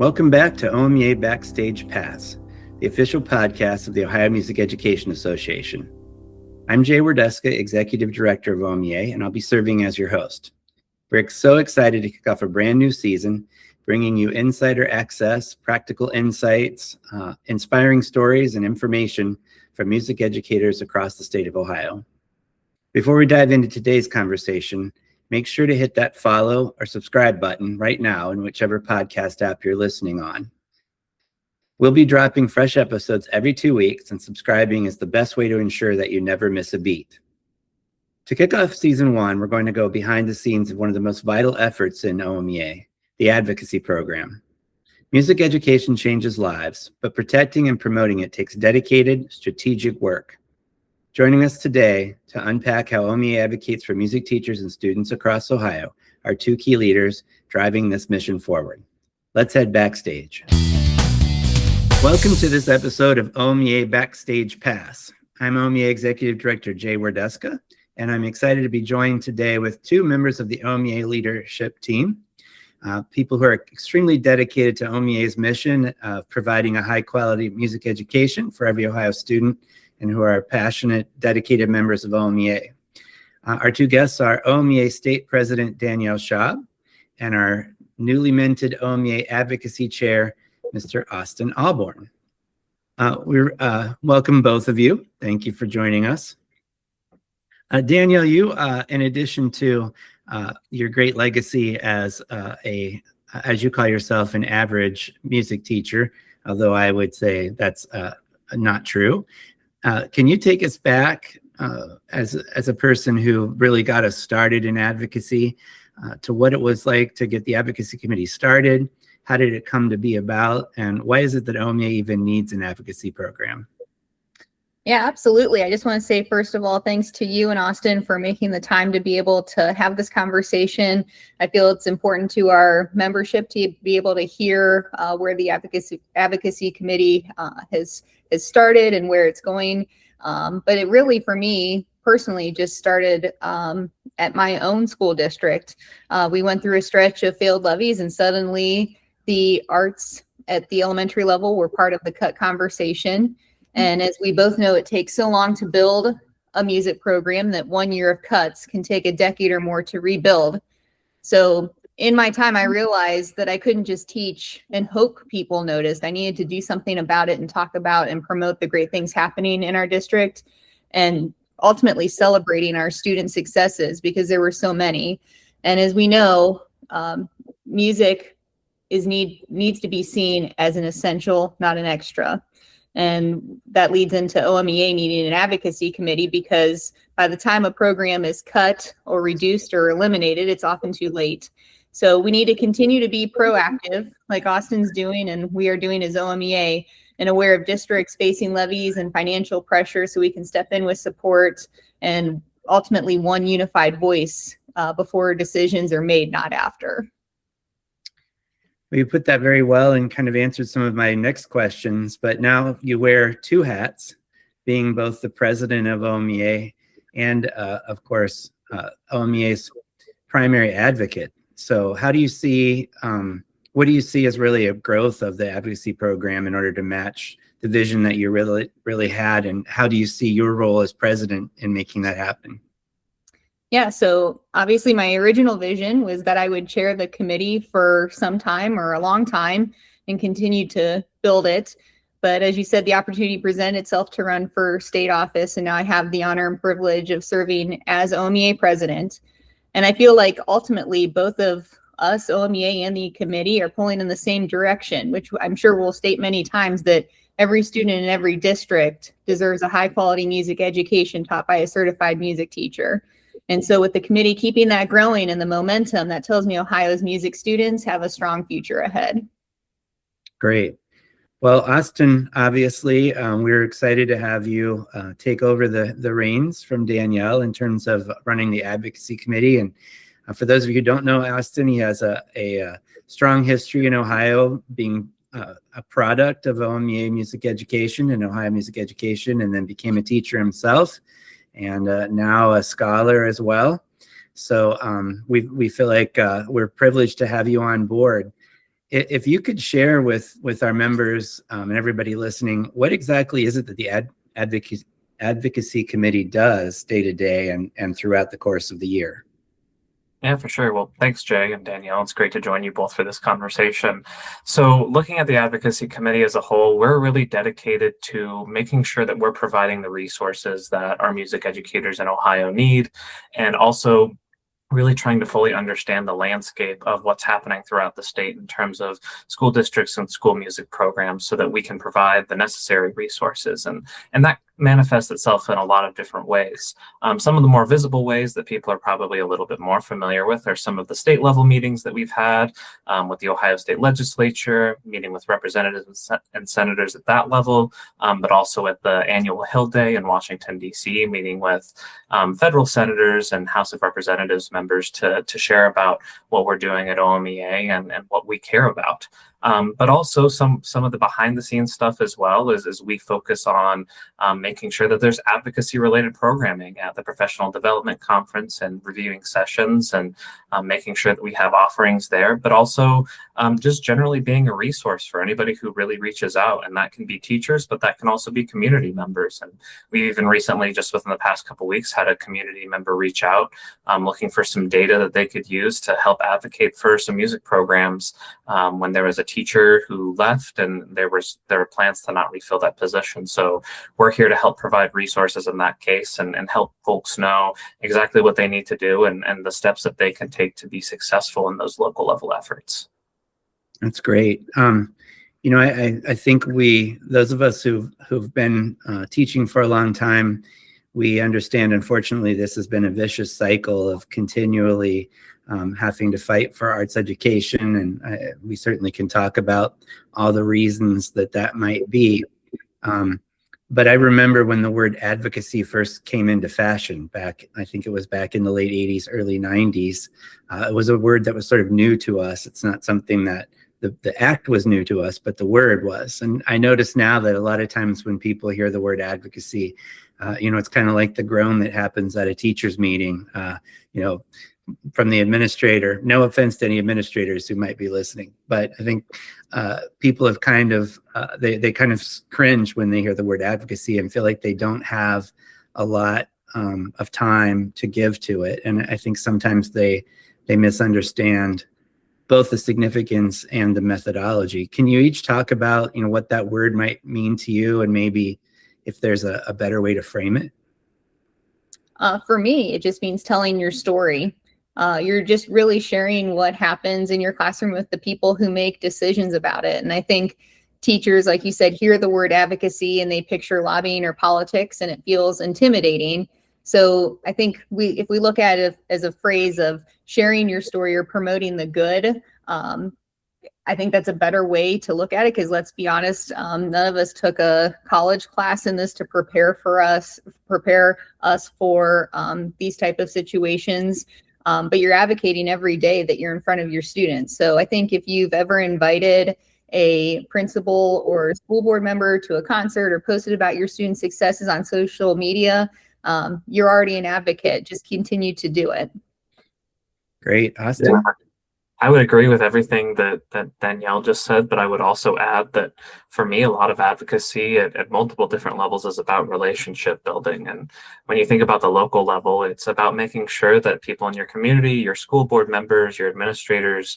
Welcome back to OMEA Backstage Pass, the official podcast of the Ohio Music Education Association. I'm Jay Wardeska, Executive Director of OMEA, and I'll be serving as your host. We're so excited to kick off a brand new season, bringing you insider access, practical insights, inspiring stories, and information from music educators across the state of Ohio. Before we dive into today's conversation, make sure to hit that follow or subscribe button right now in whichever podcast app you're listening on. We'll be dropping fresh episodes every 2 weeks, and subscribing is the best way to ensure that you never miss a beat. To kick off season 1, we're going to go behind the scenes of one of the most vital efforts in OMEA, the Advocacy program. Music education changes lives, but protecting and promoting it takes dedicated, strategic work. Joining us today to unpack how OMEA advocates for music teachers and students across Ohio are 2 key leaders driving this mission forward. Let's head backstage. Welcome to this episode of OMEA Backstage Pass. I'm OMEA Executive Director Jay Wardeska, and I'm excited to be joined today with 2 members of the OMEA leadership team, people who are extremely dedicated to OMEA's mission of providing a high-quality music education for every Ohio student, and who are passionate, dedicated members of OMEA. Our 2 guests are OMEA State President Danielle Shaub and our newly minted OMEA Advocacy Chair, Mr. Austin Ahlborn. We welcome both of you. Thank you for joining us. Danielle, you, in addition to your great legacy as as you call yourself, an average music teacher, although I would say that's not true. Can you take us back as a person who really got us started in advocacy to what it was like to get the advocacy committee started? How did it come to be about? And why is it that OMEA even needs an advocacy program? Yeah, absolutely. I just want to say, first of all, thanks to you and Austin for making the time to be able to have this conversation. I feel it's important to our membership to be able to hear where the advocacy committee has started and where it's going. But it really, for me personally, just started at my own school district. We went through a stretch of failed levies, and suddenly the arts at the elementary level were part of the cut conversation. And as we both know, it takes so long to build a music program that 1 year of cuts can take a decade or more to rebuild. So in my time, I realized that I couldn't just teach and hope people noticed. I needed to do something about it and talk about and promote the great things happening in our district, and ultimately celebrating our student successes, because there were so many. And as we know, music needs to be seen as an essential, not an extra. And that leads into OMEA needing an advocacy committee, because by the time a program is cut or reduced or eliminated, it's often too late. So we need to continue to be proactive, like Austin's doing and we are doing as OMEA, and aware of districts facing levies and financial pressure, so we can step in with support and ultimately one unified voice before decisions are made, not after. Well, you put that very well and kind of answered some of my next questions, but now you wear 2 hats, being both the president of OMEA and, of course, OMEA's primary advocate. So how do you see, what do you see as really a growth of the advocacy program in order to match the vision that you really had? And how do you see your role as president in making that happen? Yeah, so obviously my original vision was that I would chair the committee for some time or a long time and continue to build it. But as you said, the opportunity presented itself to run for state office, and now I have the honor and privilege of serving as OMEA president. And I feel like ultimately both of us, OMEA and the committee, are pulling in the same direction, which I'm sure we'll state many times, that every student in every district deserves a high quality music education taught by a certified music teacher. And so with the committee keeping that growing and the momentum, that tells me Ohio's music students have a strong future ahead. Great. Well, Austin, obviously, we're excited to have you take over the reins from Danielle in terms of running the advocacy committee. And for those of you who don't know Austin, he has a strong history in Ohio, being a product of OMEA Music Education and Ohio Music Education, and then became a teacher himself, and now a scholar as well. So we feel like we're privileged to have you on board. if you could share with our members and everybody listening, what exactly is it that the advocacy committee does day to day and throughout the course of the year? Yeah, for sure. Well, thanks, Jay and Danielle. It's great to join you both for this conversation. So looking at the Advocacy Committee as a whole, we're really dedicated to making sure that we're providing the resources that our music educators in Ohio need, and also really trying to fully understand the landscape of what's happening throughout the state in terms of school districts and school music programs so that we can provide the necessary resources. And that manifests itself in a lot of different ways. Some of the more visible ways that people are probably a little bit more familiar with are some of the state level meetings that we've had with the Ohio State Legislature, meeting with representatives and senators at that level, but also at the annual Hill Day in Washington, D.C., meeting with federal senators and House of Representatives members to share about what we're doing at OMEA and what we care about. But also some of the behind the scenes stuff as well as we focus on making sure that there's advocacy related programming at the professional development conference and reviewing sessions and making sure that we have offerings there, but also just generally being a resource for anybody who really reaches out. And that can be teachers, but that can also be community members. And we even recently, just within the past couple of weeks, had a community member reach out looking for some data that they could use to help advocate for some music programs when there was a teacher who left and there were plans to not refill that position. So we're here to help provide resources in that case and help folks know exactly what they need to do and the steps that they can take to be successful in those local level efforts. That's great. I think those of us who've been teaching for a long time, we understand, unfortunately, this has been a vicious cycle of continually having to fight for arts education. And we certainly can talk about all the reasons that might be. But I remember when the word advocacy first came into fashion I think it was back in the late 80s, early 90s. It was a word that was sort of new to us. It's not something that the act was new to us, but the word was. And I notice now that a lot of times when people hear the word advocacy, it's kind of like the groan that happens at a teacher's meeting, from the administrator. No offense to any administrators who might be listening, but I think people have kind of, they kind of cringe when they hear the word advocacy and feel like they don't have a lot of time to give to it. And I think sometimes they misunderstand both the significance and the methodology. Can you each talk about, what that word might mean to you and maybe if there's a better way to frame it? For me, it just means telling your story. You're just really sharing what happens in your classroom with the people who make decisions about it. And I think teachers, like you said, hear the word advocacy and they picture lobbying or politics and it feels intimidating. So I think if we look at it as a phrase of sharing your story or promoting the good, I think that's a better way to look at it, because let's be honest, none of us took a college class in this to prepare us for these type of situations. But you're advocating every day that you're in front of your students. So I think if you've ever invited a principal or school board member to a concert or posted about your student successes on social media, you're already an advocate. Just continue to do it. Great. Austin? Yeah. I would agree with everything that Danielle just said, but I would also add that for me, a lot of advocacy at multiple different levels is about relationship building. And when you think about the local level, it's about making sure that people in your community, your school board members, your administrators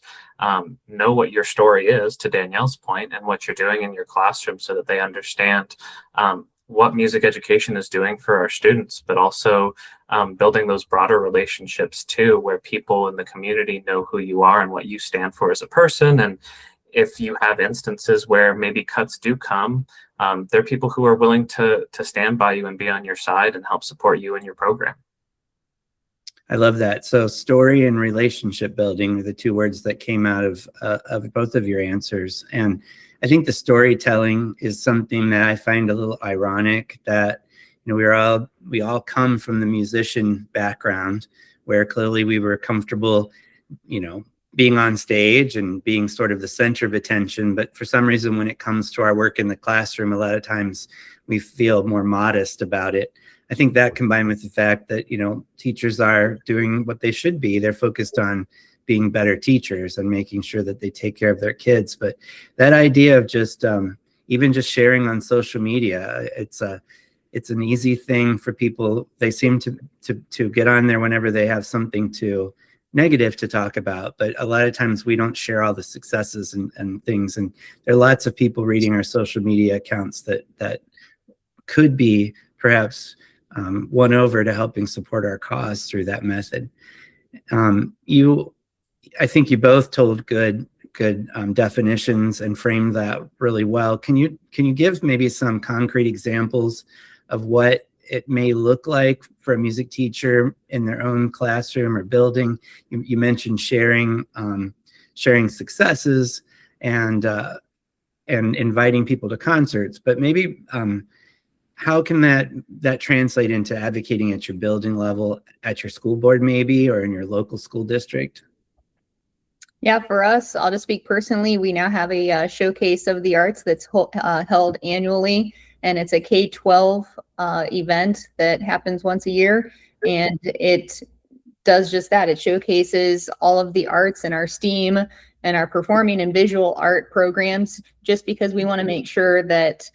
know what your story is, to Danielle's point, and what you're doing in your classroom so that they understand what music education is doing for our students, but also building those broader relationships too, where people in the community know who you are and what you stand for as a person. And if you have instances where maybe cuts do come, there are people who are willing to stand by you and be on your side and help support you in your program. I love that. So story and relationship building are the two words that came out of both of your answers. And I think the storytelling is something that I find a little ironic, that we all come from the musician background, where clearly we were comfortable, being on stage and being sort of the center of attention. But for some reason, when it comes to our work in the classroom, a lot of times we feel more modest about it. I think that, combined with the fact that, teachers are doing what they should be, they're focused on being better teachers and making sure that they take care of their kids. But that idea of just even just sharing on social media, it's an easy thing for people. They seem to get on there whenever they have something negative to talk about, but a lot of times we don't share all the successes and things. And there are lots of people reading our social media accounts that could be perhaps won over to helping support our cause through that method. I think you both told good definitions and framed that really well. Can you give maybe some concrete examples of what it may look like for a music teacher in their own classroom or building? You mentioned sharing successes and inviting people to concerts, but maybe how can that translate into advocating at your building level, at your school board maybe, or in your local school district? Yeah, for us, I'll just speak personally. We now have a showcase of the arts that's held annually, and it's a K-12 event that happens once a year, and it does just that. It showcases all of the arts in our STEAM and our performing and visual art programs, just because we want to make sure that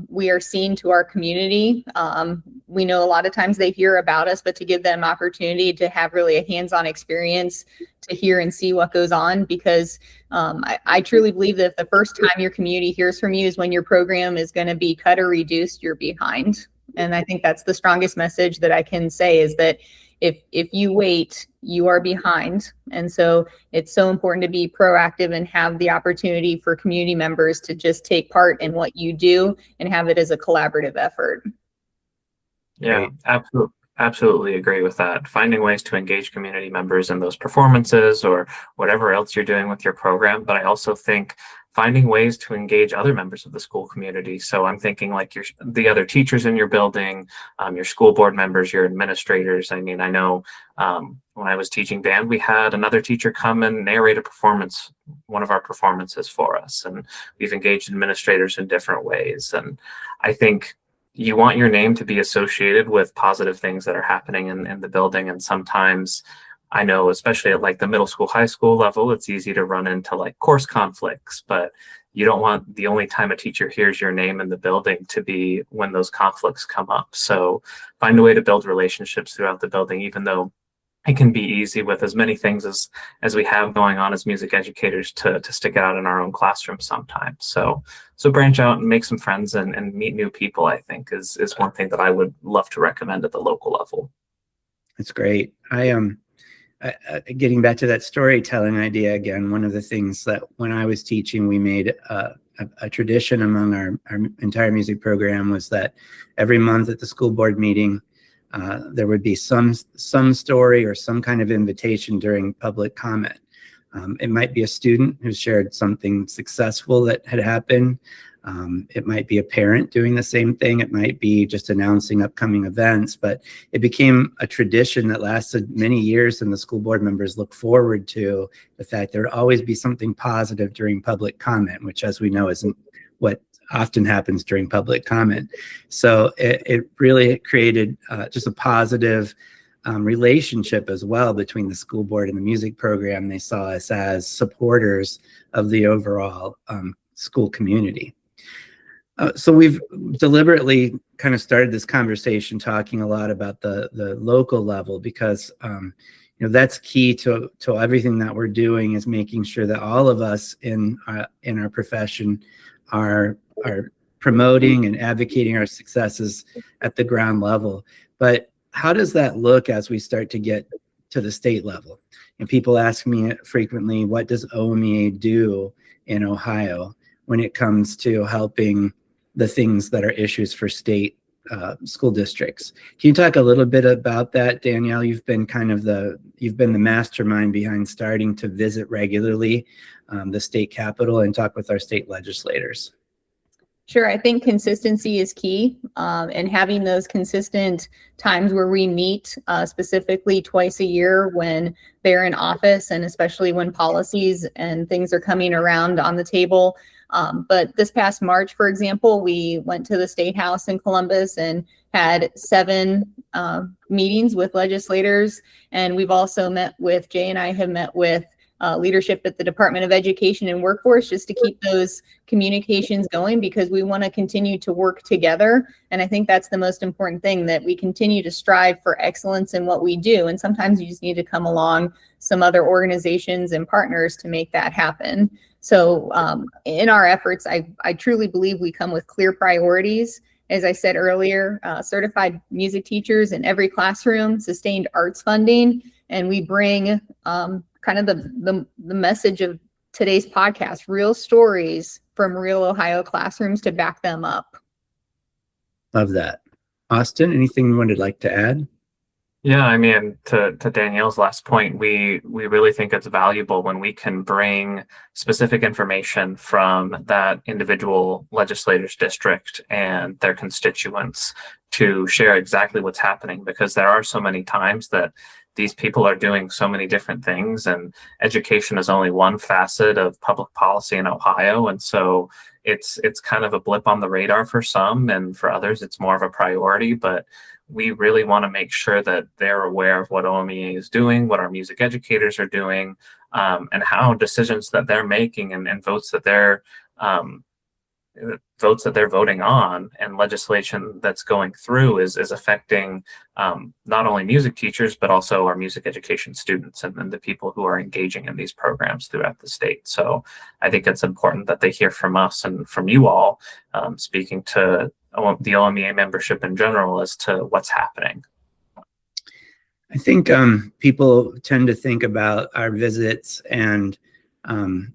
we are seen to our community. We know a lot of times they hear about us, but to give them opportunity to have really a hands-on experience to hear and see what goes on, because I truly believe that if the first time your community hears from you is when your program is going to be cut or reduced, you're behind. And I think that's the strongest message that I can say, is that if you wait, you are behind. And so it's so important to be proactive and have the opportunity for community members to just take part in what you do and have it as a collaborative effort. Yeah, absolutely agree with that. Finding ways to engage community members in those performances or whatever else you're doing with your program. But I also think finding ways to engage other members of the school community. So I'm thinking like the other teachers in your building, your school board members, your administrators. I mean, I know when I was teaching band, we had another teacher come and narrate a performance, one of our performances for us. And we've engaged administrators in different ways. And I think you want your name to be associated with positive things that are happening in the building. And sometimes I know, especially at like the middle school, high school level, it's easy to run into like course conflicts, but you don't want the only time a teacher hears your name in the building to be when those conflicts come up. So find a way to build relationships throughout the building, even though it can be easy with as many things as we have going on as music educators to stick out in our own classroom sometimes. So branch out and make some friends and meet new people, I think is one thing that I would love to recommend at the local level. That's great. Getting back to that storytelling idea again, one of the things that when I was teaching, we made a tradition among our entire music program was that every month at the school board meeting, there would be some story or some kind of invitation during public comment. It might be a student who shared something successful that had happened. It might be a parent doing the same thing. It might be just announcing upcoming events, but it became a tradition that lasted many years, and the school board members look forward to the fact there would always be something positive during public comment, which, as we know, isn't what often happens during public comment. So it really created just a positive relationship as well between the school board and the music program. They saw us as supporters of the overall school community. So we've deliberately kind of started this conversation talking a lot about the local level, because that's key to everything that we're doing, is making sure that all of us in our profession are promoting and advocating our successes at the ground level. But how does that look as we start to get to the state level? And people ask me frequently, what does OMEA do in Ohio when it comes to helping the things that are issues for state school districts? Can you talk a little bit about that, Danielle? You've been the mastermind behind starting to visit regularly the state capitol and talk with our state legislators. Sure. I think consistency is key, and having those consistent times where we meet, specifically twice a year when they're in office, and especially when policies and things are coming around on the table. But this past March, for example, we went to the State House in Columbus and had 7 meetings with legislators. And we've also Jay and I have met with leadership at the Department of Education and Workforce, just to keep those communications going, because we want to continue to work together. And I think that's the most important thing, that we continue to strive for excellence in what we do. And sometimes you just need to come along some other organizations and partners to make that happen. So in our efforts, I truly believe we come with clear priorities. As I said earlier, certified music teachers in every classroom, sustained arts funding, and we bring kind of the message of today's podcast, real stories from real Ohio classrooms to back them up. Love that. Austin, anything you would like to add? Yeah, I mean, to Danielle's last point, we really think it's valuable when we can bring specific information from that individual legislator's district and their constituents to share exactly what's happening, because there are so many times that these people are doing so many different things, and education is only one facet of public policy in Ohio. And so it's kind of a blip on the radar for some, and for others, it's more of a priority. But we really want to make sure that they're aware of what OMEA is doing, what our music educators are doing, and how decisions that they're making and votes that they're voting on and legislation that's going through is affecting not only music teachers, but also our music education students and the people who are engaging in these programs throughout the state. So I think it's important that they hear from us and from you all, speaking to the OMEA membership in general, as to what's happening. I think people tend to think about our visits and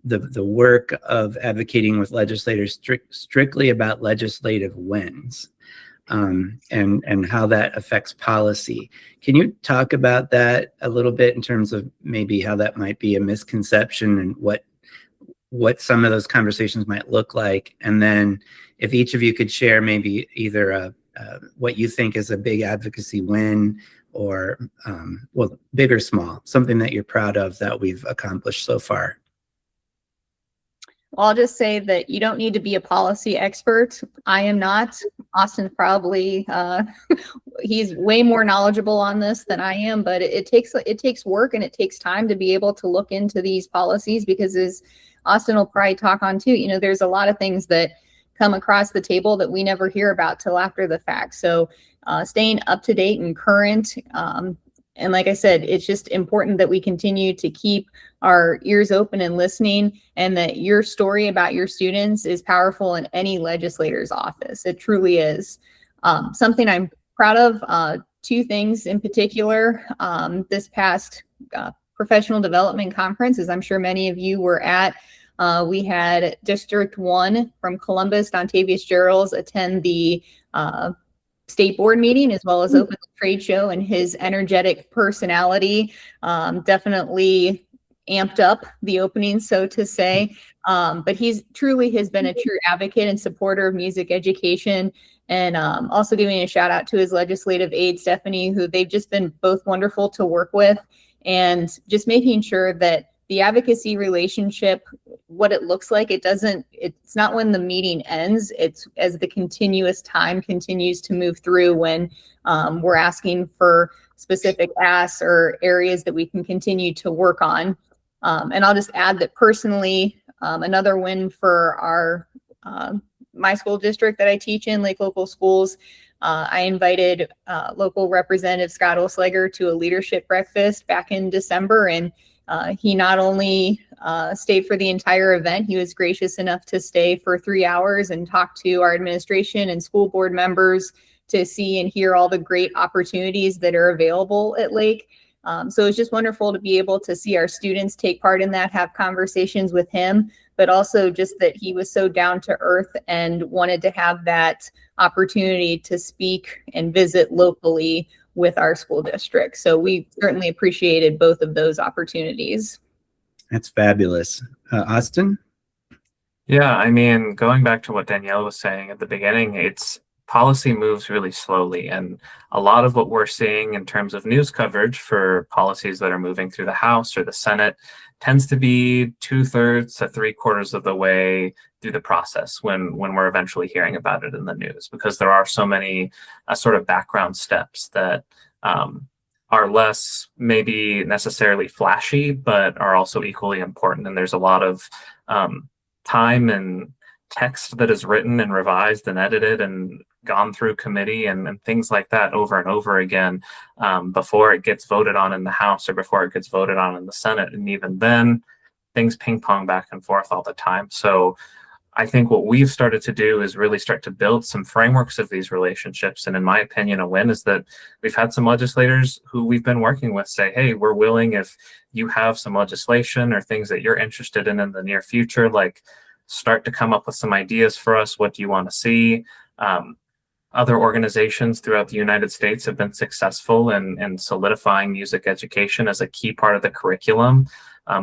the work of advocating with legislators strictly about legislative wins, and how that affects policy. Can you talk about that a little bit in terms of maybe how that might be a misconception, and what some of those conversations might look like? And then if each of you could share maybe either what you think is a big advocacy win, or well, big or small, something that you're proud of that we've accomplished so far. Well, I'll just say that you don't need to be a policy expert. I am not. Austin's probably, he's way more knowledgeable on this than I am, but it takes work and it takes time to be able to look into these policies, because as Austin will probably talk on too, there's a lot of things that come across the table that we never hear about till after the fact. So staying up to date and current, and like I said, it's just important that we continue to keep our ears open and listening, and that your story about your students is powerful in any legislator's office. It truly is. Something I'm proud of, 2 things in particular. This past professional development conference, as I'm sure many of you were at, we had District 1 from Columbus, Dontavius Gerald, attend the state board meeting, as well as open the trade show, and his energetic personality definitely amped up the opening, so to say. But he's truly has been a true advocate and supporter of music education. And also giving a shout out to his legislative aide, Stephanie, who they've just been both wonderful to work with, and just making sure that the advocacy relationship, what it looks like, it's not when the meeting ends, it's as the continuous time continues to move through, when we're asking for specific asks or areas that we can continue to work on. And I'll just add that personally, another win for our my school district that I teach in, Lake Local Schools, I invited local representative Scott Olsleger to a leadership breakfast back in December, and he not only stayed for the entire event, he was gracious enough to stay for 3 hours and talk to our administration and school board members to see and hear all the great opportunities that are available at Lake. So it's just wonderful to be able to see our students take part in that, have conversations with him, but also just that he was so down to earth and wanted to have that opportunity to speak and visit locally with our school district. So we certainly appreciated both of those opportunities. That's fabulous. Austin? Yeah, I mean, going back to what Danielle was saying at the beginning, policy moves really slowly, and a lot of what we're seeing in terms of news coverage for policies that are moving through the House or the Senate tends to be 2/3 to 3/4 of the way through the process when we're eventually hearing about it in the news, because there are so many sort of background steps that are less maybe necessarily flashy, but are also equally important. And there's a lot of time and text that is written and revised and edited and gone through committee and things like that over and over again before it gets voted on in the House or before it gets voted on in the Senate. And even then, things ping pong back and forth all the time. So I think what we've started to do is really start to build some frameworks of these relationships. And in my opinion, a win is that we've had some legislators who we've been working with say, hey, we're willing, if you have some legislation or things that you're interested in the near future, like start to come up with some ideas for us. What do you want to see? Other organizations throughout the United States have been successful in solidifying music education as a key part of the curriculum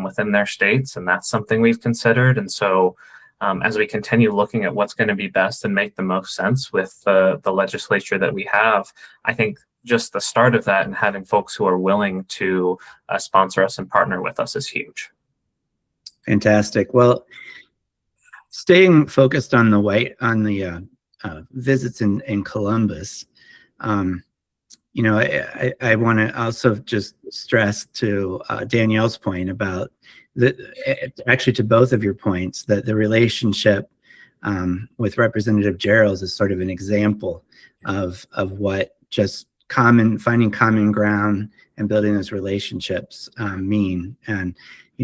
within their states. And that's something we've considered. And so as we continue looking at what's going to be best and make the most sense with the legislature that we have, I think just the start of that and having folks who are willing to sponsor us and partner with us is huge. Fantastic. Well, staying focused on the visits in Columbus, I want to also just stress to Danielle's point about actually to both of your points, that the relationship with Representative Gerald is sort of an example of what just finding common ground and building those relationships mean. And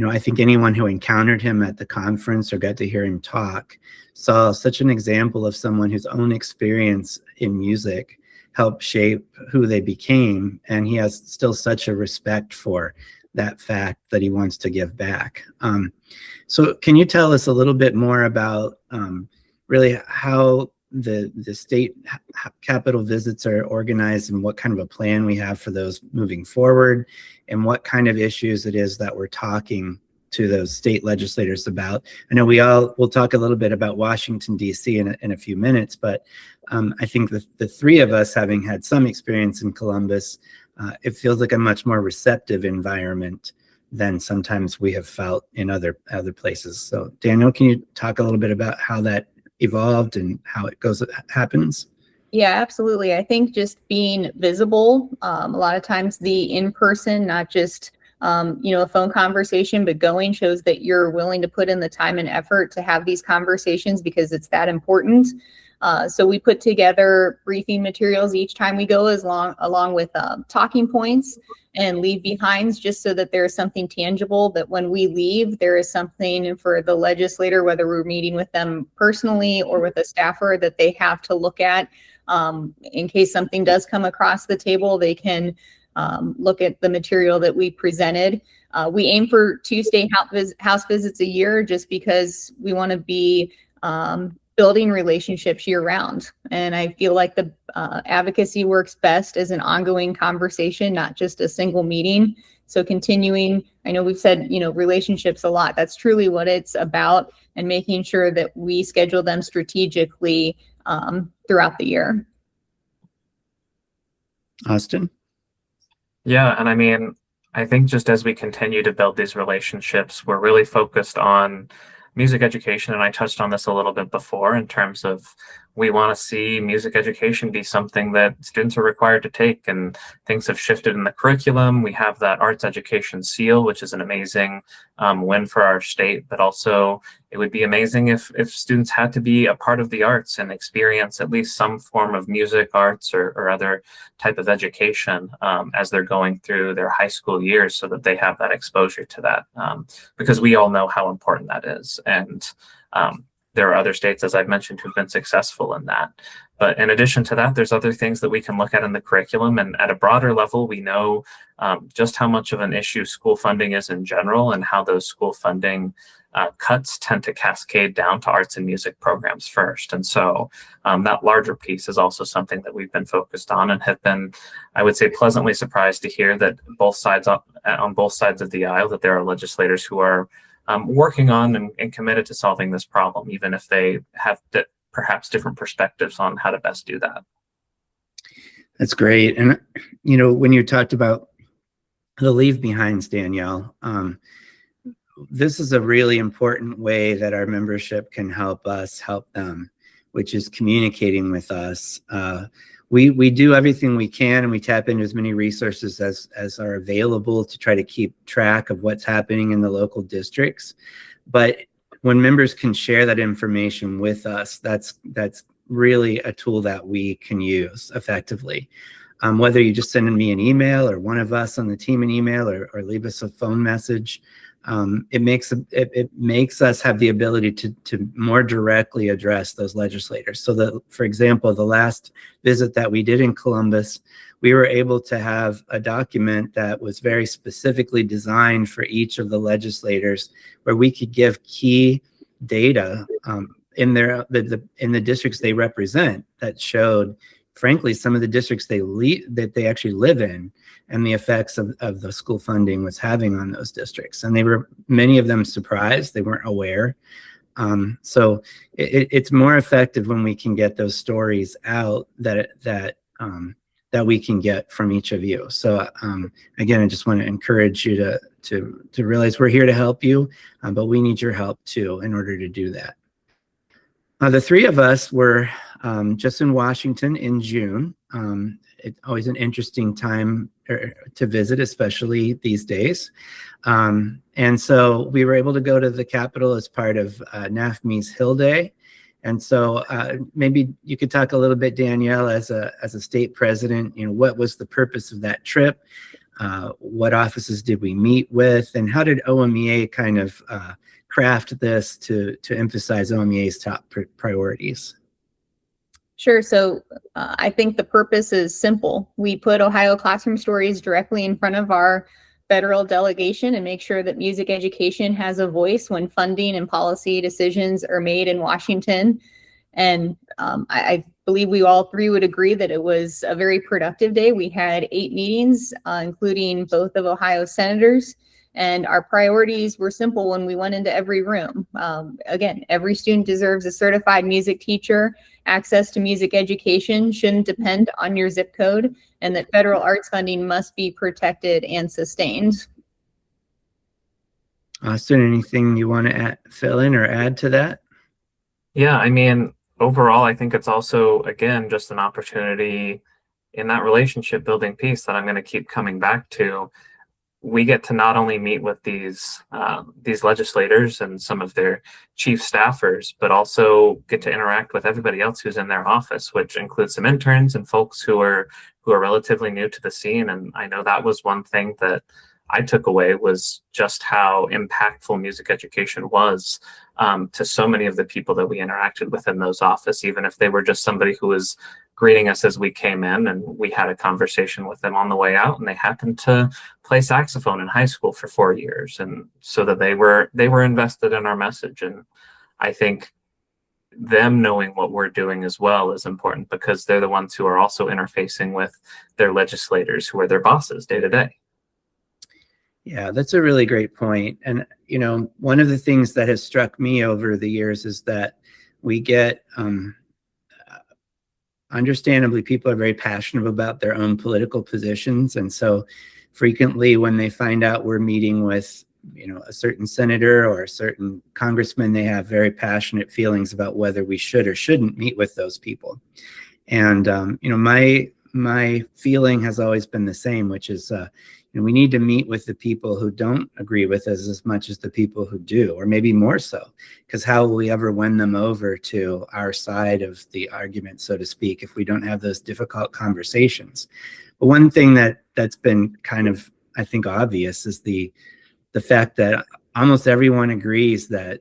I think anyone who encountered him at the conference or got to hear him talk saw such an example of someone whose own experience in music helped shape who they became. And he has still such a respect for that fact that he wants to give back. So can you tell us a little bit more about really how the state capital visits are organized and what kind of a plan we have for those moving forward, and what kind of issues it is that we're talking to those state legislators about? I know we'll talk a little bit about Washington, D.C. in a few minutes, but I think the three of us, having had some experience in Columbus, it feels like a much more receptive environment than sometimes we have felt in other places. So Danielle, can you talk a little bit about how that evolved and how it happens? Yeah, absolutely. I think just being visible, a lot of times the in-person, not just a phone conversation, but going shows that you're willing to put in the time and effort to have these conversations because it's that important. So we put together briefing materials each time we go, along with talking points and leave behinds, just so that there's something tangible, that when we leave, there is something for the legislator, whether we're meeting with them personally or with a staffer, that they have to look at. In case something does come across the table, they can look at the material that we presented. We aim for 2 state house visits a year, just because we want to be building relationships year round. And I feel like the advocacy works best as an ongoing conversation, not just a single meeting. So continuing, I know we've said, relationships a lot. That's truly what it's about, and making sure that we schedule them strategically throughout the year. Austin? Yeah, and I think just as we continue to build these relationships, we're really focused on music education. And I touched on this a little bit before, in terms of we want to see music education be something that students are required to take, and things have shifted in the curriculum. We have that arts education seal, which is an amazing win for our state, but also it would be amazing if students had to be a part of the arts and experience at least some form of music, arts, or other type of education as they're going through their high school years, so that they have that exposure to that, because we all know how important that is. And there are other states, as I've mentioned, who've been successful in that. But in addition to that, there's other things that we can look at in the curriculum. And at a broader level, we know just how much of an issue school funding is in general, and how those school funding cuts tend to cascade down to arts and music programs first. And so that larger piece is also something that we've been focused on, and have been, I would say, pleasantly surprised to hear that on both sides of the aisle, that there are legislators who are working on and committed to solving this problem, even if they have perhaps different perspectives on how to best do that. That's great. And, when you talked about the leave behinds, Danielle, this is a really important way that our membership can help us help them, which is communicating with us. We do everything we can, and we tap into as many resources as are available to try to keep track of what's happening in the local districts. But when members can share that information with us, that's really a tool that we can use effectively. Whether you just send me an email, or one of us on the team an email, or leave us a phone message, it makes us have the ability to more directly address those legislators. So for example, the last visit that we did in Columbus, we were able to have a document that was very specifically designed for each of the legislators, where we could give key data in the districts they represent that showed, frankly, some of the districts that they actually live in, and the effects of the school funding was having on those districts. And many of them surprised, they weren't aware. So it's more effective when we can get those stories out that we can get from each of you. So again, I just want to encourage you to realize we're here to help you, but we need your help too in order to do that. The three of us were just in Washington in June. It's always an interesting time to visit, especially these days. And so we were able to go to the Capitol as part of NAFME's Hill Day. And so maybe you could talk a little bit, Danielle, as a state president, what was the purpose of that trip? What offices did we meet with? And how did OMEA kind of craft this to emphasize OMEA's top priorities? Sure. So I think the purpose is simple. We put Ohio Classroom Stories directly in front of our federal delegation and make sure that music education has a voice when funding and policy decisions are made in Washington. And I believe we all three would agree that it was a very productive day. We had 8 meetings, including both of Ohio's senators. And our priorities were simple when we went into every room. Again, every student deserves a certified music teacher. Access to music education shouldn't depend on your zip code, and that federal arts funding must be protected and sustained. Austin, anything you want to fill in or add to that? Yeah, I mean, overall, I think it's also, again, just an opportunity in that relationship building piece that I'm going to keep coming back to. We get to not only meet with these legislators and some of their chief staffers, but also get to interact with everybody else who's in their office, which includes some interns and folks who are relatively new to the scene. And I know that was one thing that I took away, was just how impactful music education was to so many of the people that we interacted with in those offices, even if they were just somebody who was greeting us as we came in, and we had a conversation with them on the way out, and they happened to play saxophone in high school for 4 years, and so that they were invested in our message. And I think them knowing what we're doing as well is important, because they're the ones who are also interfacing with their legislators, who are their bosses day to day. Yeah, that's a really great point. And, one of the things that has struck me over the years is that we get, understandably, people are very passionate about their own political positions. And so frequently when they find out we're meeting with, a certain senator or a certain congressman, they have very passionate feelings about whether we should or shouldn't meet with those people. And, my feeling has always been the same, which is, we need to meet with the people who don't agree with us as much as the people who do, or maybe more so, because how will we ever win them over to our side of the argument, so to speak, if we don't have those difficult conversations? But one thing that's been kind of, I think, obvious is the fact that almost everyone agrees that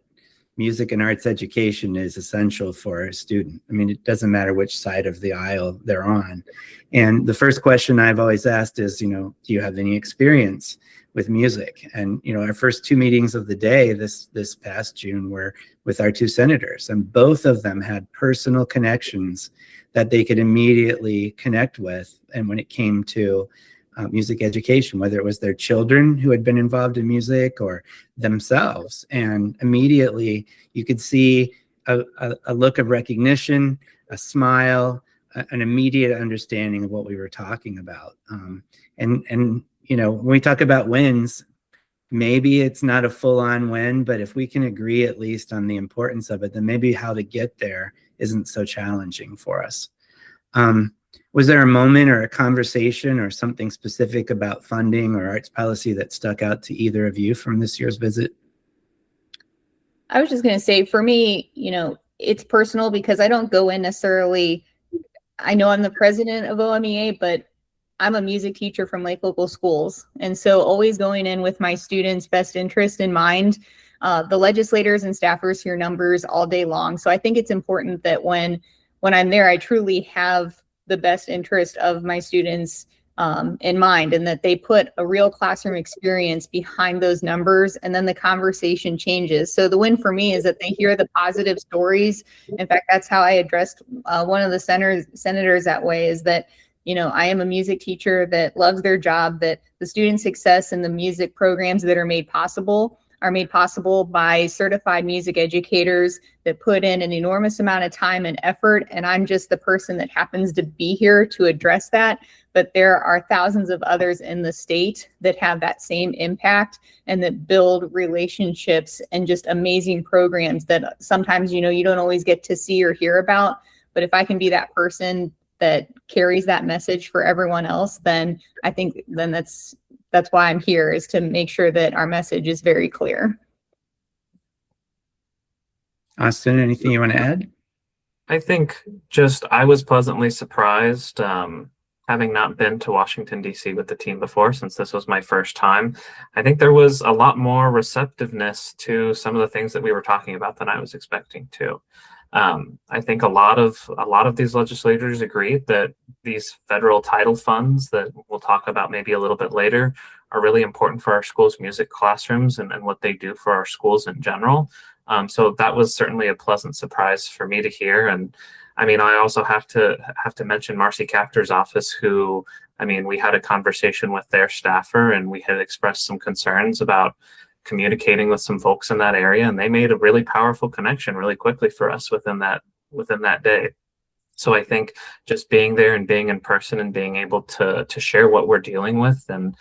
music and arts education is essential for a student. I mean, it doesn't matter which side of the aisle they're on. And the first question I've always asked is, do you have any experience with music? And, our first 2 meetings of the day this past June were with our 2 senators, and both of them had personal connections that they could immediately connect with. And when it came to music education, whether it was their children who had been involved in music or themselves. And immediately you could see a look of recognition, a smile, an immediate understanding of what we were talking about. And when we talk about wins, maybe it's not a full-on win, but if we can agree at least on the importance of it, then maybe how to get there isn't so challenging for us. Was there a moment or a conversation or something specific about funding or arts policy that stuck out to either of you from this year's visit? I was just going to say, for me, it's personal because I don't go in necessarily. I know I'm the president of OMEA, but I'm a music teacher from Lake Local Schools. And so always going in with my students' best interest in mind. The legislators and staffers hear numbers all day long. So I think it's important that when I'm there, I truly have the best interest of my students in mind, and that they put a real classroom experience behind those numbers, and then the conversation changes. So the win for me is that they hear the positive stories. In fact, that's how I addressed one of the senators that way, is that, I am a music teacher that loves their job, that the student success and the music programs that are made possible by certified music educators that put in an enormous amount of time and effort. And I'm just the person that happens to be here to address that. But there are thousands of others in the state that have that same impact and that build relationships and just amazing programs that sometimes, you don't always get to see or hear about. But if I can be that person that carries that message for everyone else, then I think that's why I'm here, is to make sure that our message is very clear. Austin, anything you want to add? I think I was pleasantly surprised, having not been to Washington, D.C. with the team before, since this was my first time. I think there was a lot more receptiveness to some of the things that we were talking about than I was expecting to. I think a lot of these legislators agreed that these federal title funds that we'll talk about maybe a little bit later are really important for our schools' music classrooms and what they do for our schools in general. So that was certainly a pleasant surprise for me to hear. And I mean, I also have to mention Marcy Captor's office, who, we had a conversation with their staffer, and we had expressed some concerns about communicating with some folks in that area, and they made a really powerful connection really quickly for us within that day. So I think just being there and being in person and being able to share what we're dealing with and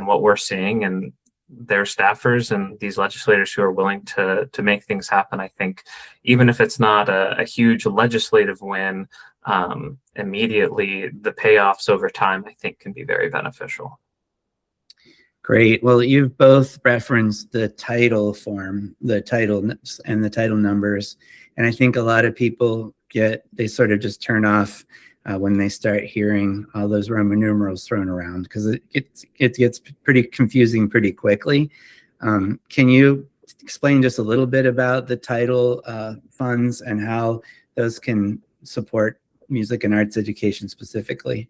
what we're seeing, and their staffers and these legislators who are willing to make things happen, I think even if it's not a huge legislative win immediately, the payoffs over time, I think, can be very beneficial. Great. Well, you've both referenced the title form, the title and the title numbers. And I think a lot of people they sort of just turn off when they start hearing all those Roman numerals thrown around, because it gets pretty confusing pretty quickly. Can you explain just a little bit about the title funds and how those can support music and arts education specifically?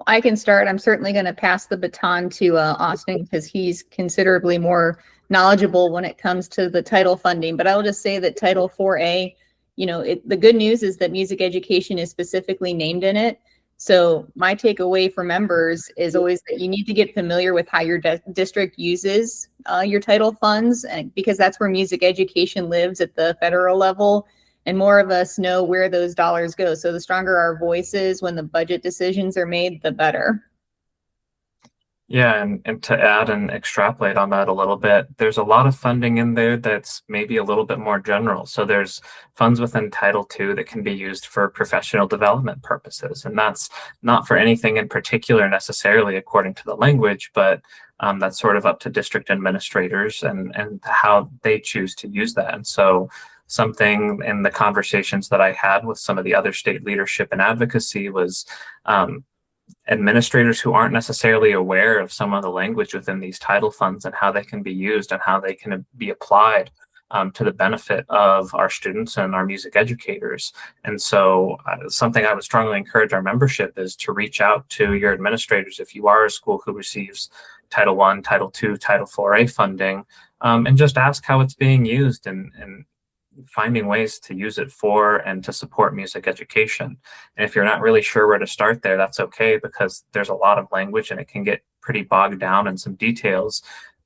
I can start. I'm certainly going to pass the baton to Austin, because he's considerably more knowledgeable when it comes to the title funding. But I will just say that Title 4A, the good news is that music education is specifically named in it. So my takeaway for members is always that you need to get familiar with how your district uses your title funds, and because that's where music education lives at the federal level. And more of us know where those dollars go. So the stronger our voice is when the budget decisions are made, the better. Yeah, and to add and extrapolate on that a little bit, there's a lot of funding in there that's maybe a little bit more general. So there's funds within Title II that can be used for professional development purposes. And that's not for anything in particular necessarily according to the language, but that's sort of up to district administrators and how they choose to use that. And so something in the conversations that I had with some of the other state leadership and advocacy was administrators who aren't necessarily aware of some of the language within these title funds and how they can be used and how they can be applied to the benefit of our students and our music educators. And so something I would strongly encourage our membership is to reach out to your administrators if you are a school who receives Title I, Title II, Title 4A funding, and just ask how it's being used and finding ways to use it for and to support music education. And if you're not really sure where to start there, that's okay, because there's a lot of language and it can get pretty bogged down in some details.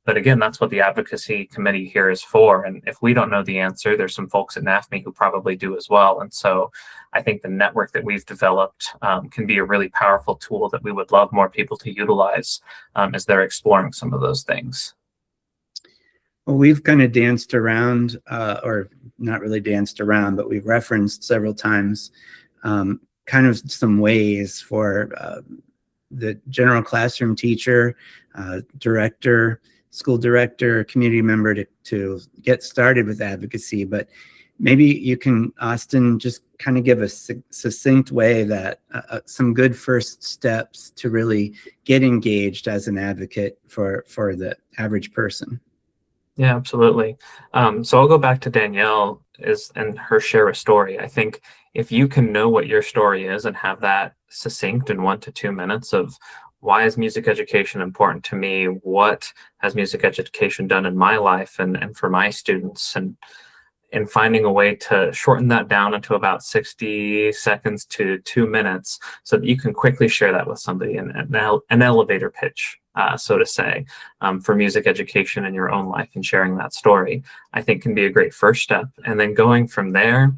But again, that's what the advocacy committee here is for. And if we don't know the answer, there's some folks at NAFME who probably do as well. And so I think the network that we've developed can be a really powerful tool that we would love more people to utilize as they're exploring some of those things. Well, we've kind of danced around, or not really danced around, but we've referenced several times kind of some ways for the general classroom teacher, director, school director, community member to get started with advocacy. But maybe you can, Austin, just kind of give a succinct way that some good first steps to really get engaged as an advocate for the average person. Yeah, absolutely. So I'll go back to Danielle and her share a story. I think if you can know what your story is and have that succinct in 1 to 2 minutes of why is music education important to me? What has music education done in my life and for my students? And finding a way to shorten that down into about 60 seconds to 2 minutes so that you can quickly share that with somebody in an elevator pitch, so to say, for music education in your own life and sharing that story, I think can be a great first step. And then going from there,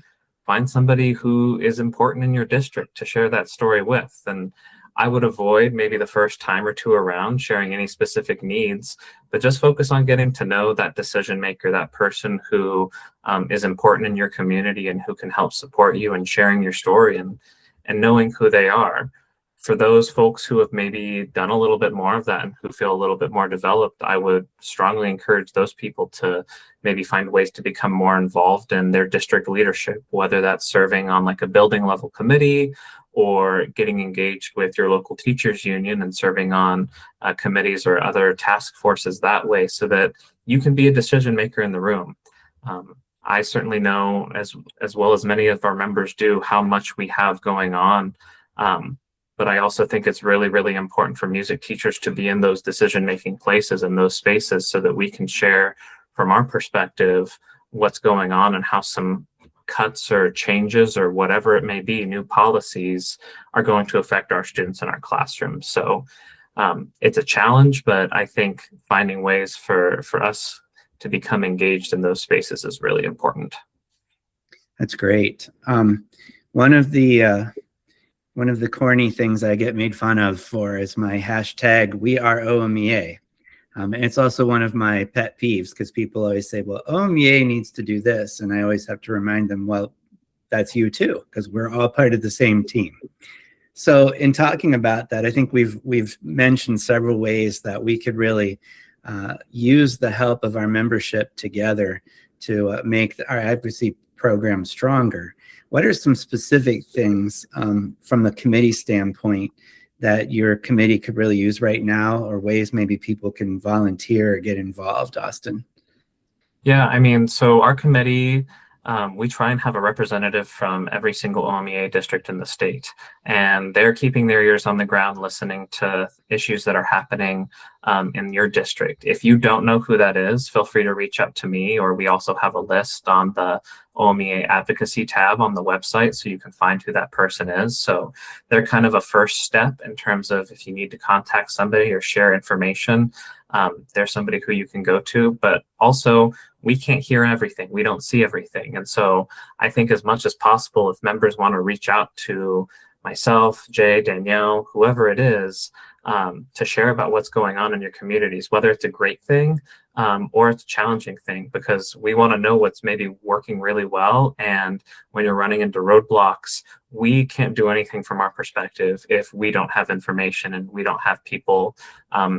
find somebody who is important in your district to share that story with. And I would avoid maybe the first time or two around sharing any specific needs, but just focus on getting to know that decision maker, that person who is important in your community and who can help support you and sharing your story and knowing who they are. For those folks who have maybe done a little bit more of that and who feel a little bit more developed, I would strongly encourage those people to maybe find ways to become more involved in their district leadership, whether that's serving on like a building level committee or getting engaged with your local teachers union and serving on committees or other task forces that way so that you can be a decision maker in the room. I certainly know, as well as many of our members do, how much we have going on. But I also think it's really, really important for music teachers to be in those decision-making places and those spaces so that we can share from our perspective what's going on and how some cuts or changes or whatever it may be, new policies are going to affect our students in our classrooms. So it's a challenge, but I think finding ways for us to become engaged in those spaces is really important. That's great. One of the corny things I get made fun of for is my hashtag #WeAreOMEA. And it's also one of my pet peeves because people always say, well, OMEA needs to do this. And I always have to remind them, well, that's you too, because we're all part of the same team. So in talking about that, I think we've mentioned several ways that we could really use the help of our membership together to make our advocacy program stronger. What are some specific things from the committee standpoint that your committee could really use right now, or ways maybe people can volunteer or get involved, Austin? Yeah, I mean, so our committee, we try and have a representative from every single OMEA district in the state, and they're keeping their ears on the ground, listening to issues that are happening in your district. If you don't know who that is, feel free to reach out to me, or we also have a list on the OMEA Advocacy tab on the website, so you can find who that person is. So they're kind of a first step in terms of if you need to contact somebody or share information, there's somebody who you can go to. But also, we can't hear everything. We don't see everything. And so I think as much as possible, if members want to reach out to myself, Jay, Danielle, whoever it is, to share about what's going on in your communities, whether it's a great thing or it's a challenging thing, because we want to know what's maybe working really well. And when you're running into roadblocks, we can't do anything from our perspective if we don't have information and we don't have people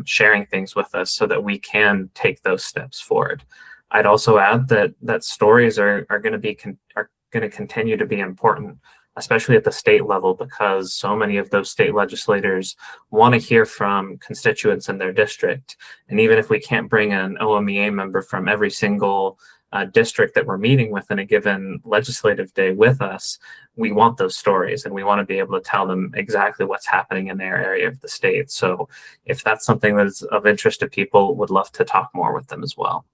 sharing things with us so that we can take those steps forward. I'd also add that stories are going to continue to be important, especially at the state level, because so many of those state legislators want to hear from constituents in their district. And even if we can't bring an OMEA member from every single district that we're meeting with in a given legislative day with us, we want those stories and we want to be able to tell them exactly what's happening in their area of the state. So if that's something that's of interest to people, would love to talk more with them as well.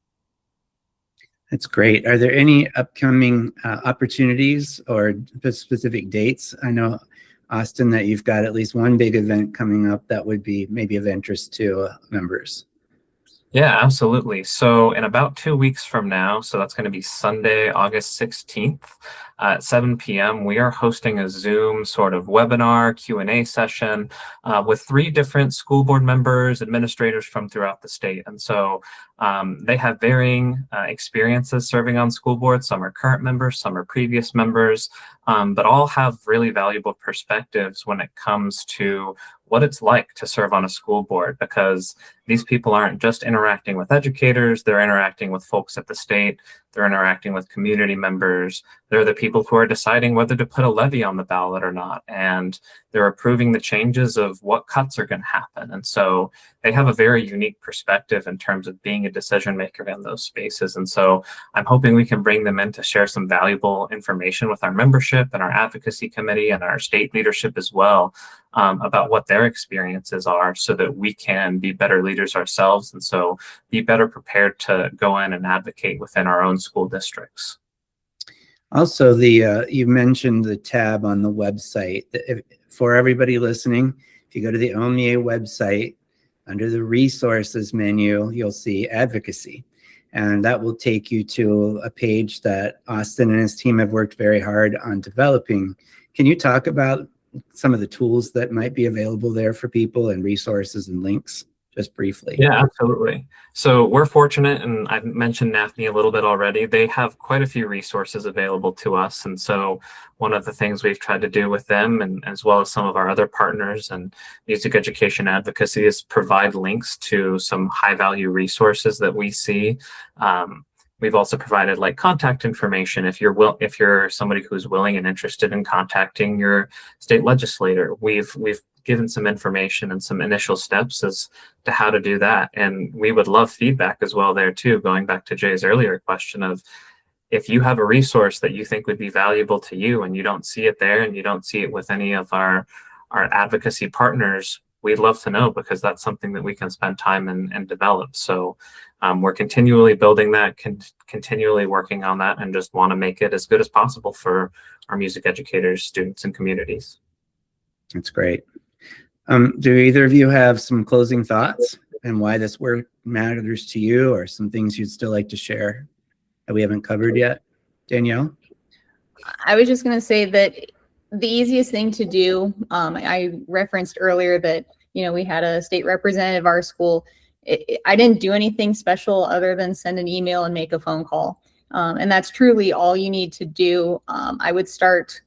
That's great. Are there any upcoming opportunities or specific dates? I know, Austin, that you've got at least one big event coming up that would be maybe of interest to members. Yeah, absolutely. So in about 2 weeks from now, so that's going to be Sunday, August 16th at 7 p.m., we are hosting a Zoom sort of webinar Q&A session with 3 different school board members, administrators from throughout the state. And so they have varying experiences serving on school boards. Some are current members, some are previous members, but all have really valuable perspectives when it comes to what it's like to serve on a school board, because these people aren't just interacting with educators, they're interacting with folks at the state, they're interacting with community members, they're the people who are deciding whether to put a levy on the ballot or not, and they're approving the changes of what cuts are going to happen. And so they have a very unique perspective in terms of being a decision maker in those spaces. And so I'm hoping we can bring them in to share some valuable information with our membership and our advocacy committee and our state leadership as well, about what their experiences are, so that we can be better leaders ourselves, and so be better prepared to go in and advocate within our own school districts. Also, you mentioned the tab on the website. For everybody listening, if you go to the OMEA website, under the resources menu, you'll see advocacy. And that will take you to a page that Austin and his team have worked very hard on developing. Can you talk about some of the tools that might be available there for people, and resources and links, just briefly? Yeah, absolutely. So we're fortunate, and I've mentioned NAFNI a little bit already. They have quite a few resources available to us. And so one of the things we've tried to do with them, and as well as some of our other partners and music education advocacy, is provide links to some high value resources that we see. We've also provided like contact information if you're somebody who's willing and interested in contacting your state legislator. We've given some information and some initial steps as to how to do that. And we would love feedback as well there too, going back to Jay's earlier question of, if you have a resource that you think would be valuable to you and you don't see it there and you don't see it with any of our advocacy partners, we'd love to know, because that's something that we can spend time and develop. So we're continually building that, continually working on that, and just want to make it as good as possible for our music educators, students, and communities. That's great. Do either of you have some closing thoughts and why this work matters to you, or some things you'd still like to share that we haven't covered yet? Danielle? I was just going to say that the easiest thing to do, I referenced earlier that, we had a state representative of our school. I didn't do anything special other than send an email and make a phone call. And that's truly all you need to do. I would start,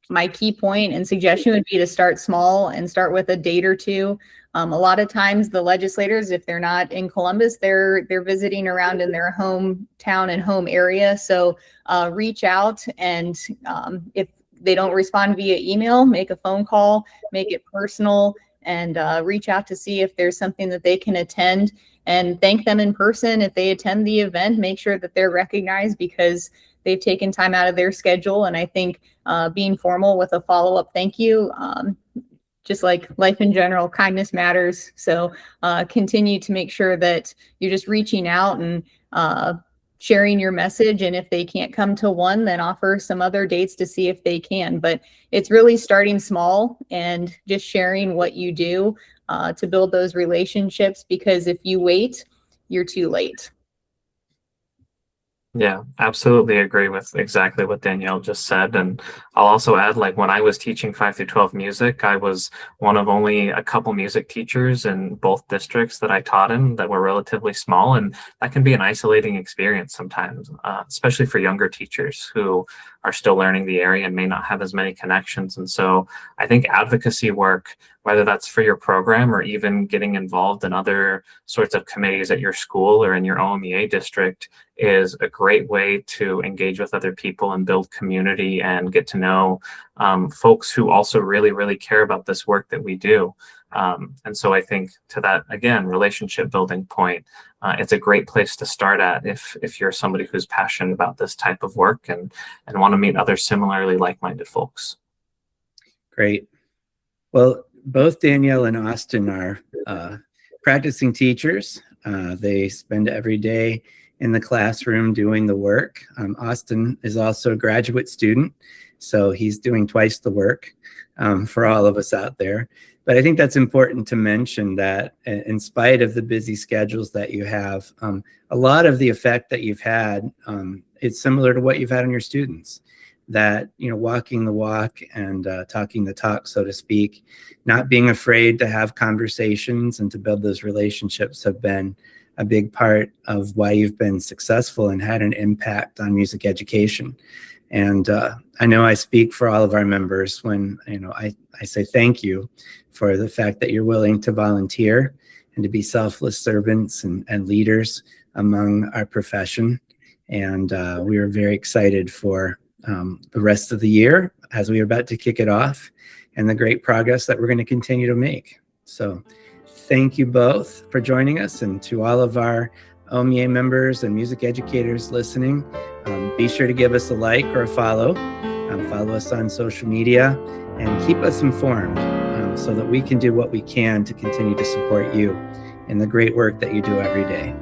my key point and suggestion would be to start small and start with a date or two. A lot of times the legislators, if they're not in Columbus, they're visiting around in their hometown and home area. So reach out, and if they don't respond via email, make a phone call, make it personal, and reach out to see if there's something that they can attend, and thank them in person. If they attend the event, make sure that they're recognized because they've taken time out of their schedule. And I think being formal with a follow-up thank you, just like life in general, kindness matters. So continue to make sure that you're just reaching out and sharing your message. And if they can't come to one, then offer some other dates to see if they can. But it's really starting small and just sharing what you do to build those relationships, because if you wait, you're too late. Yeah, absolutely agree with exactly what Danielle just said. And I'll also add, like, when I was teaching 5 through 12 music, I was one of only a couple music teachers in both districts that I taught in that were relatively small. And that can be an isolating experience sometimes, especially for younger teachers who are still learning the area and may not have as many connections. And so I think advocacy work, whether that's for your program or even getting involved in other sorts of committees at your school or in your OMEA district, is a great way to engage with other people and build community and get to know folks who also really, really care about this work that we do. And so I think, to that, again, relationship building point, it's a great place to start at if you're somebody who's passionate about this type of work and want to meet other similarly like-minded folks. Great. Well, both Danielle and Austin are practicing teachers. They spend every day in the classroom doing the work. Austin is also a graduate student, so he's doing twice the work for all of us out there. But I think that's important to mention that in spite of the busy schedules that you have, a lot of the effect that you've had, it's similar to what you've had on your students. That, walking the walk and talking the talk, so to speak, not being afraid to have conversations and to build those relationships have been a big part of why you've been successful and had an impact on music education. And I know I speak for all of our members when, I say thank you for the fact that you're willing to volunteer and to be selfless servants and leaders among our profession. And we are very excited for the rest of the year as we are about to kick it off and the great progress that we're going to continue to make. So thank you both for joining us, and to all of our OMEA members and music educators listening, be sure to give us a like or a follow. Follow us on social media and keep us informed so that we can do what we can to continue to support you in the great work that you do every day.